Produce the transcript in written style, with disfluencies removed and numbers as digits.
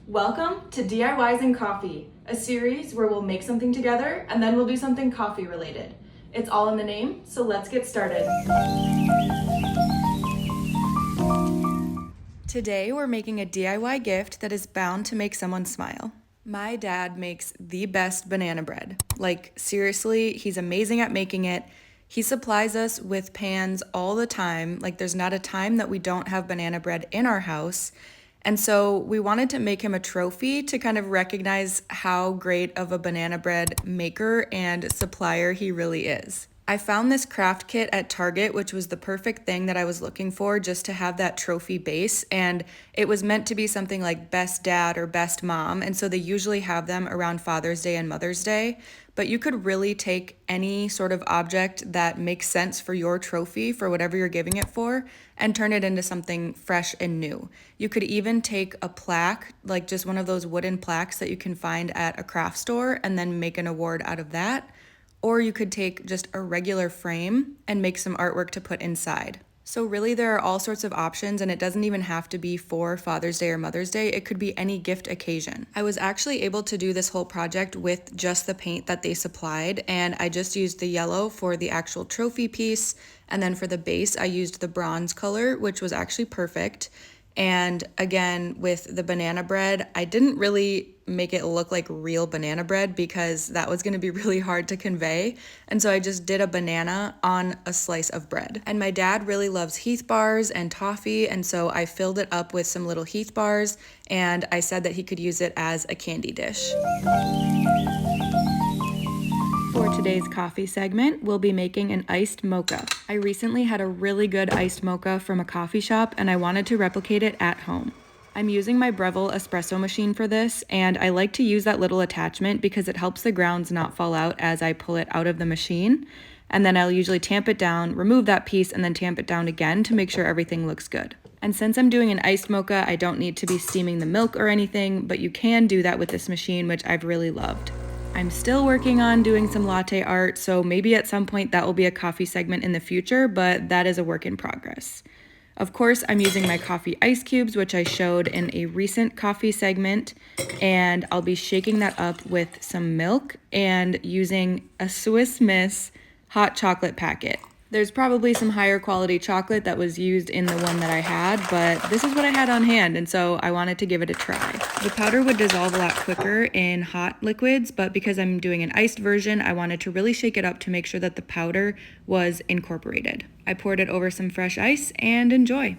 Welcome to DIYs and Coffee, a series where we'll make something together and then we'll do something coffee related. It's all in the name, so let's get started. Today we're making a DIY gift that is bound to make someone smile. My dad makes the best banana bread. Like, seriously, he's amazing at making it. He supplies us with pans all the time. Like, there's not a time that we don't have banana bread in our house. And so we wanted to make him a trophy to kind of recognize how great of a banana bread maker and supplier he really is. I found this craft kit at Target, which was the perfect thing that I was looking for just to have that trophy base. And it was meant to be something like best dad or best mom. And so they usually have them around Father's Day and Mother's Day. But you could really take any sort of object that makes sense for your trophy for whatever you're giving it for and turn it into something fresh and new. You could even take a plaque, like just one of those wooden plaques that you can find at a craft store, and then make an award out of that. Or you could take just a regular frame and make some artwork to put inside. So really there are all sorts of options, and it doesn't even have to be for Father's Day or Mother's Day. It could be any gift occasion. I was actually able to do this whole project with just the paint that they supplied, and I just used the yellow for the actual trophy piece, and then for the base I used the bronze color, which was actually perfect. And again, with the banana bread, I didn't really make it look like real banana bread because that was going to be really hard to convey. And so I just did a banana on a slice of bread. And my dad really loves Heath bars and toffee, and so I filled it up with some little Heath bars, and I said that he could use it as a candy dish. For today's coffee segment, we'll be making an iced mocha. I recently had a really good iced mocha from a coffee shop, and I wanted to replicate it at home. I'm using my Breville espresso machine for this, and I like to use that little attachment because it helps the grounds not fall out as I pull it out of the machine. And then I'll usually tamp it down, remove that piece, and then tamp it down again to make sure everything looks good. And since I'm doing an iced mocha, I don't need to be steaming the milk or anything, but you can do that with this machine, which I've really loved. I'm still working on doing some latte art, so maybe at some point that will be a coffee segment in the future, but that is a work in progress. Of course, I'm using my coffee ice cubes, which I showed in a recent coffee segment, and I'll be shaking that up with some milk and using a Swiss Miss hot chocolate packet. There's probably some higher quality chocolate that was used in the one that I had, but this is what I had on hand, and so I wanted to give it a try. The powder would dissolve a lot quicker in hot liquids, but because I'm doing an iced version, I wanted to really shake it up to make sure that the powder was incorporated. I poured it over some fresh ice, and enjoy.